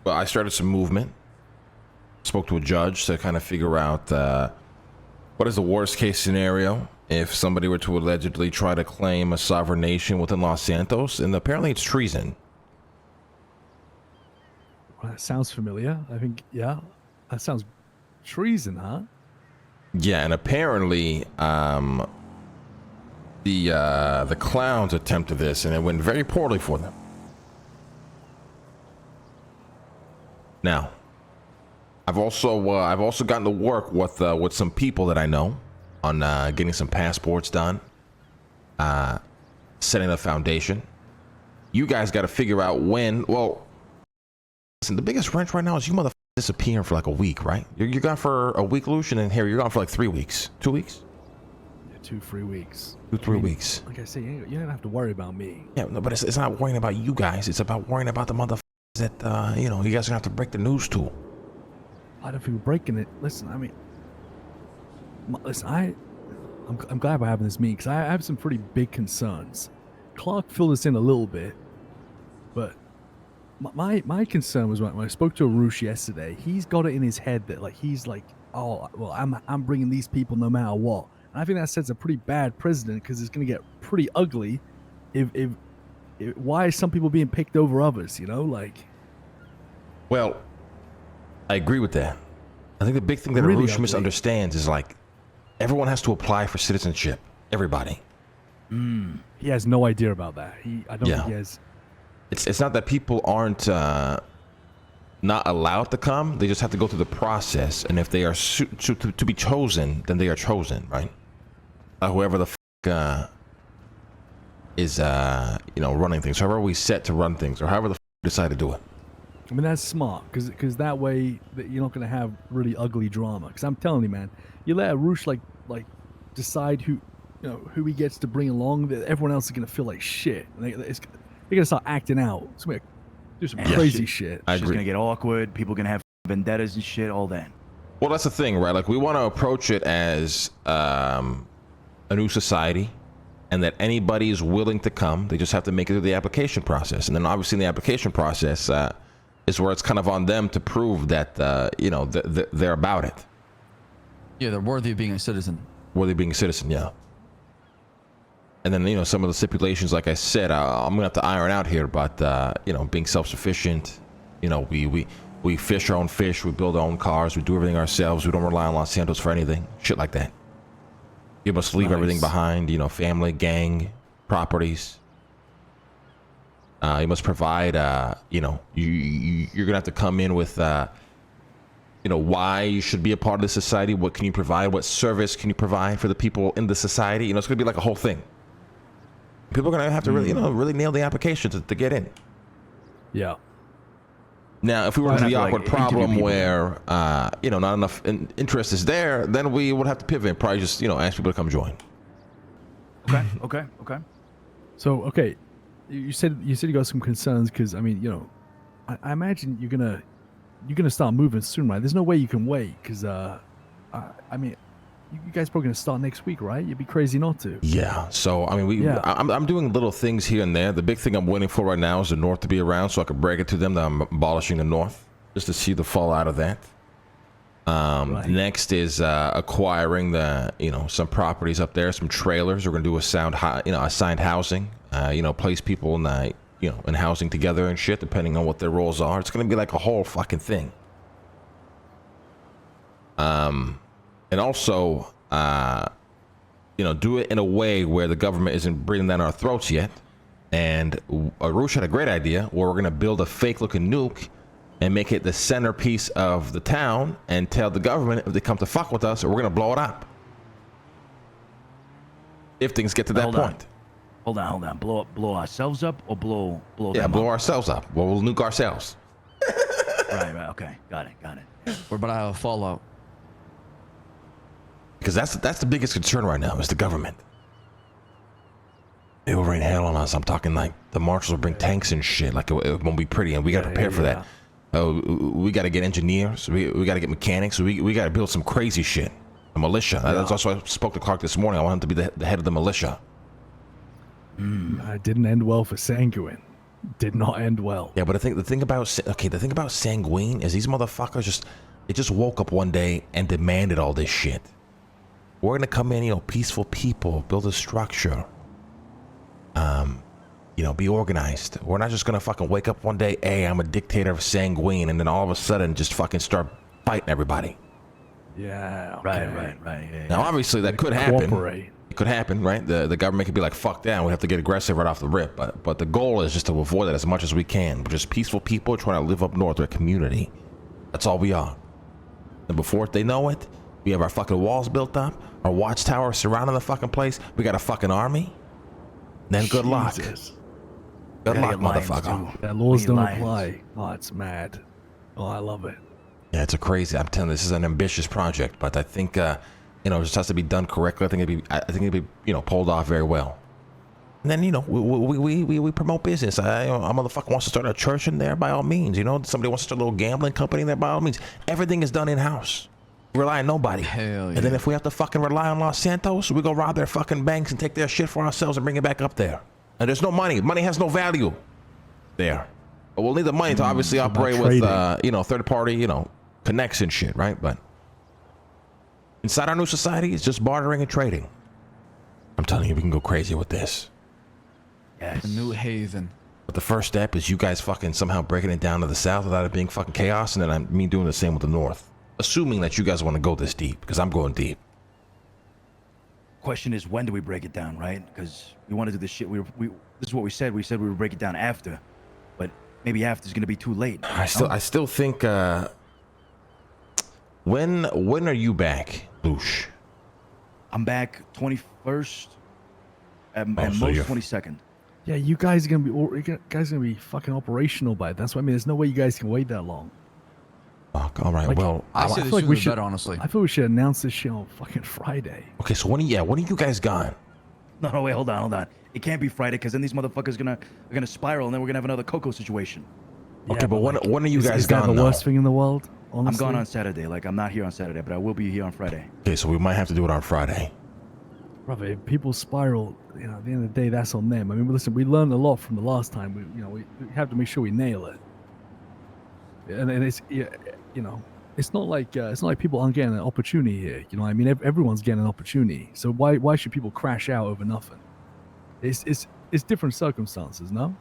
Well, I started some movement. Spoke to a judge to kind of figure out what is the worst case scenario if somebody were to allegedly try to claim a sovereign nation within Los Santos, and apparently it's treason. Well, that sounds familiar. I think, yeah, that sounds treason, huh? Yeah, and apparently the clowns attempted this, and it went very poorly for them. Now, I've also gotten to work with some people that I know on getting some passports done, setting the foundation. You guys got to figure out when. Well, listen, the biggest wrench right now is you motherfuckers disappearing for like a week, right? You're gone for a week, Lucian, and here you're gone for like 3 weeks, 2 weeks. Yeah, 2-3 weeks. 2-3 weeks. Like I say, you don't have to worry about me. Yeah, no, but it's not worrying about you guys. It's about worrying about the motherfuckers that you guys are gonna have to break the news to. A lot of people breaking it. Listen, I mean, listen, I'm glad we're having this meeting because I have some pretty big concerns. Clark filled us in a little bit, but my concern was when I spoke to Arush yesterday. He's got it in his head that he's like, oh well, I'm bringing these people no matter what. And I think that sets a pretty bad precedent because it's going to get pretty ugly. If why is some people being picked over others? Well, I agree with that. I think the big thing that Really Arush ugly. misunderstands is everyone has to apply for citizenship. Everybody. He has no idea about that. I don't think he has. It's not that people aren't not allowed to come. They just have to go through the process, and if they are to be chosen, then they are chosen, right? Whoever the is running things, however we set to run things, or however the decide to do it. I mean, that's smart because that way you're not going to have really ugly drama. Because I'm telling you, man, you let Arush like decide who he gets to bring along, that everyone else is going to feel like shit. They're going to start acting out. It's going to do some crazy shit. I It's just agree. gonna get awkward. People gonna have vendettas and shit. All that. Well, that's the thing, right? We want to approach it as a new society, and that anybody is willing to come. They just have to make it through the application process, and then obviously in the application process is where it's kind of on them to prove that they're about it. Yeah, they're worthy of being a citizen. Worthy of being a citizen, yeah. And then some of the stipulations, like I said, I'm gonna have to iron out here, but being self-sufficient. We fish our own fish. We build our own cars. We do everything ourselves. We don't rely on Los Santos for anything. Shit like that. You must leave everything behind. Family, gang, properties. You must provide. You're gonna have to come in with. Why you should be a part of the society. What can you provide? What service can you provide for the people in the society? It's gonna be like a whole thing. People are gonna have to really nail the application to get in. Yeah. Now, if we were into the awkward problem people. where not enough interest is there, then we would have to pivot and probably just ask people to come join. Okay. So you said you got some concerns because I mean I imagine you're gonna start moving soon, right? There's no way you can wait because I mean you guys probably gonna start next week, right? You'd be crazy not to. Yeah. So I mean, I'm doing little things here and there. The big thing I'm waiting for right now is the North to be around, so I can break it to them that I'm abolishing the North, just to see the fallout of that. Right. Next is acquiring some properties up there, some trailers. We're gonna do assigned housing. Place people in housing together and shit, depending on what their roles are. It's gonna be like a whole fucking thing. And also, do it in a way where the government isn't breathing down our throats yet. And Arush had a great idea where we're gonna build a fake-looking nuke and make it the centerpiece of the town, and tell the government if they come to fuck with us, we're gonna blow it up. If things get to that point. Hold on. Blow ourselves up or blow them Blow up? ourselves up. Well, we'll nuke ourselves. Right. Okay. Got it. We're about to have a fallout. Because that's the biggest concern right now is the government. They will rain hell on us. I'm talking like the marshals will bring tanks and shit. Like it won't be pretty, and we got to prepare for that. We got to get engineers. We got to get mechanics. We got to build some crazy shit. A militia. That's also I spoke to Clark this morning. I want him to be the head of the militia. It didn't end well for Sanguine. did not end well. Yeah, but the thing about Sanguine is these motherfuckers just woke up one day and demanded all this shit. We're gonna come in, peaceful people, build a structure, be organized. We're not just gonna fucking wake up one day, hey, I'm a dictator of Sanguine, and then all of a sudden just fucking start fighting everybody. Yeah. Right. Yeah, Now, obviously, that could happen. Cooperate. It could happen, right? The government could be like, fuck that, we have to get aggressive right off the rip. But the goal is just to avoid that as much as we can. We're just peaceful people trying to live up north, our community. That's all we are. And before they know it, we have our fucking walls built up, our watchtower surrounding the fucking place. We got a fucking army. Then good luck. Good luck, motherfucker. That laws don't Lions. apply. Oh, it's mad. Oh, I love it. Yeah, it's a crazy. I'm telling you, this is an ambitious project, but I think it just has to be done correctly. I think it'd be pulled off very well. And then we promote business. A motherfucker wants to start a church in there, by all means. Somebody wants to start a little gambling company in there, by all means. Everything is done in house. Rely on nobody. Hell yeah. And then if we have to fucking rely on Los Santos, we go rob their fucking banks and take their shit for ourselves and bring it back up there. And there's no money. Money has no value there. But we'll need the money to obviously operate with third party connects and shit, right? But inside our new society, it's just bartering and trading. I'm telling you, we can go crazy with this. Yes. A new haven. But the first step is you guys fucking somehow breaking it down to the south without it being fucking chaos, and then me doing the same with the north. Assuming that you guys want to go this deep, because I'm going deep. Question is, when do we break it down, right? Because we want to do this shit. This is what we said. We said we would break it down after, but maybe after is gonna be too late. I still think. When are you back, Loosh? I'm back 21st, and so most you're- 22nd. Yeah, you guys are gonna be fucking operational by it. That's what I mean. There's no way you guys can wait that long. Fuck. All right. Like, Well, I feel say the like sooner we the should- better, honestly. I feel we should announce this shit on fucking Friday. okay. So when are you guys gone? No, wait, hold on. It can't be Friday because then these motherfuckers are gonna spiral, and then we're gonna have another Coco situation. Okay, Yeah, but when are you guys is that gone? the though? worst thing in the world? Honestly? I'm gone on Saturday. Like, I'm not here on Saturday, but I will be here on Friday. Okay, so we might have to do it on Friday. Brother, if people spiral, at the end of the day, that's on them. I mean, listen, we learned a lot from the last time. We have to make sure we nail it. And it's, it's not like people aren't getting an opportunity here. You know what I mean? Everyone's getting an opportunity. So why should people crash out over nothing? It's different circumstances, no?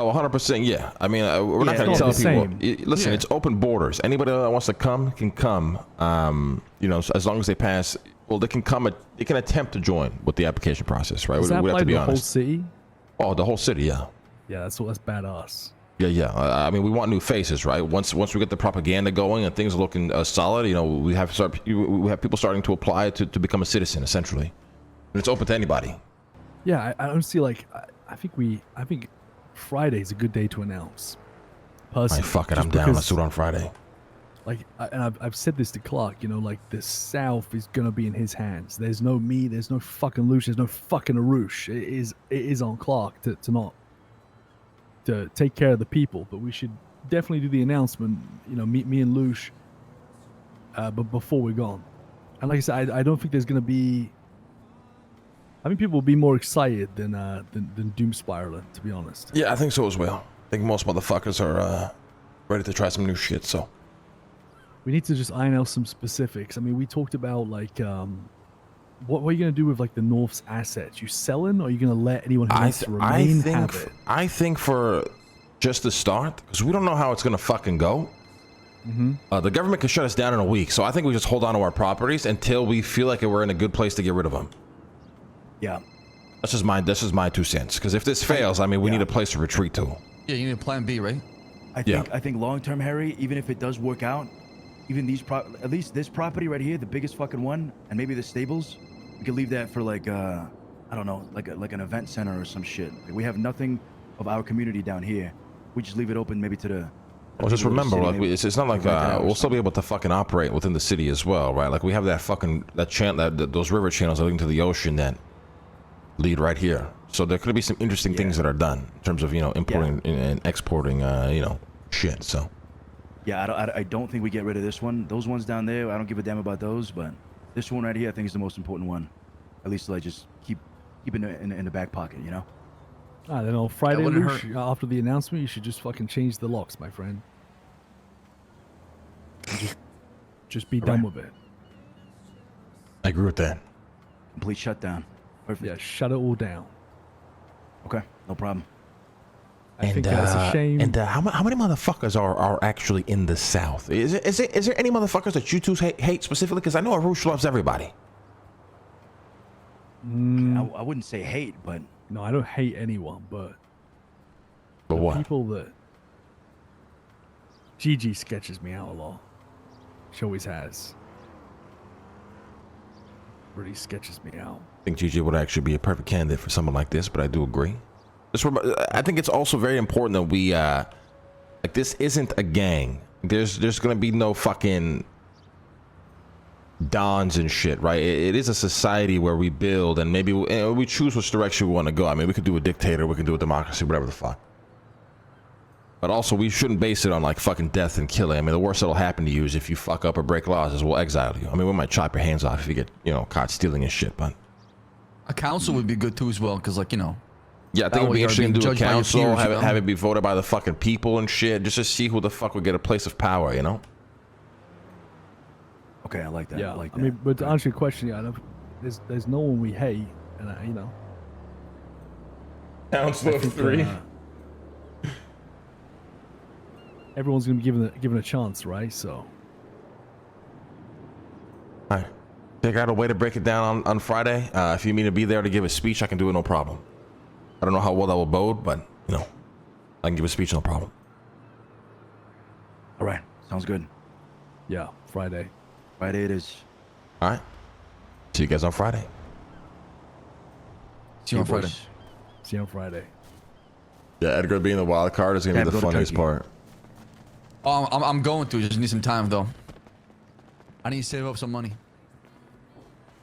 Oh, 100%. Yeah. I mean, we're not Yeah, going it's to not tell the people. same. Listen, Yeah. it's open borders. Anybody that wants to come can come. As long as they pass. Well, they can come. They can attempt to join with the application process, right? Does that we have apply to to be the whole honest. city? Oh, the whole city. Yeah. Yeah, that's badass. Yeah. I mean, we want new faces, right? Once we get the propaganda going and things are looking solid, we have people starting to apply to become a citizen, essentially, and it's open to anybody. Yeah, I don't see I think Friday's a good day to announce. All right, Personally, fuck it, just I'm down. because, Let's do it on Friday. I've said this to Clark. The South is gonna be in his hands. There's no me. There's no fucking Lush. There's no fucking Arush. It is on Clark to take care of the people. But we should definitely do the announcement. Meet me and Lush. But before we're gone, and like I said, I don't think there's gonna be. I think people will be more excited than doom spiraling, to be honest. Yeah, I think so as well. I think most motherfuckers are ready to try some new shit. So. We need to just iron out some specifics. I mean, we talked about what are you gonna do with the North's assets? You selling, or are you gonna let anyone who wants to remain have it? I think for just the start, because we don't know how it's gonna fucking go. The government could shut us down in a week, so I think we just hold on to our properties until we feel like we're in a good place to get rid of them. Yeah. This is my 2 cents. Because if this fails, I mean, we need a place to retreat to. Yeah, you need a plan B, right? I think long term, Harry, even if it does work out, even at least this property right here, the biggest fucking one, and maybe the stables, we could leave that for I don't know, like an event center or some shit. We have nothing of our community down here. We just leave it open maybe to the. Well, just people of the remember, city, it's not like rent it out or we'll still be able to fucking operate within the city as well, right? Like we have those river channels leading to the ocean that lead right here. So there could be some interesting things that are done in terms of importing and exporting shit. So. Yeah, I don't think we get rid of this one. Those ones down there, I don't give a damn about those, but this one right here, I think is the most important one. At least just keep it in the back pocket, I don't know. Friday, wouldn't Lush, hurt. after the announcement, you should just fucking change the locks, my friend. And just be done with it. I agree with that. Complete shutdown. Perfect. Yeah, shut it all down. Okay, no problem. I think that's a shame. And how many motherfuckers are actually in the South? Is there any motherfuckers that you two hate specifically? Because I know Arush loves everybody. I wouldn't say hate, but No, I don't hate anyone, but But what? people that Gigi sketches me out a lot. She always has. Really sketches me out. I think Gigi would actually be a perfect candidate for someone like this, but I do agree. I think it's also very important that we like this isn't a gang. There's gonna be no fucking dons and shit, right? It is a society where we build and maybe we choose which direction we want to go. I mean, we could do a dictator, we could do a democracy, whatever the fuck. But also, we shouldn't base it on like fucking death and killing. I mean, the worst that'll happen to you is if you fuck up or break laws, is we'll exile you. I mean, we might chop your hands off if you get, you know, caught stealing and shit. But A council would be good too as well, because like, you know. yeah, I think it'd way be you're interesting to being do a judged by your council, peers, you know? have it be voted by the fucking people and shit, just to see who the fuck would get a place of power, you know? okay, I like that. Yeah, I like I that. mean, but to answer your question, yeah, there's no one we hate, and you know. Council I think, everyone's gonna be given a chance, right? So All right. Figure out a way to break it down on Friday. If you mean to be there to give a speech, I can do it, no problem. I don't know how well that will bode, but, you know, I can give a speech, no problem. All right, sounds good. yeah, Friday. Friday it is. All right. See you guys on Friday. See you on Friday. boys. See you on Friday. Yeah, Edgar being the wild card is going to Yeah, be the go to funniest Turkey. part. Oh, I'm going to. Just need some time though. I need to save up some money.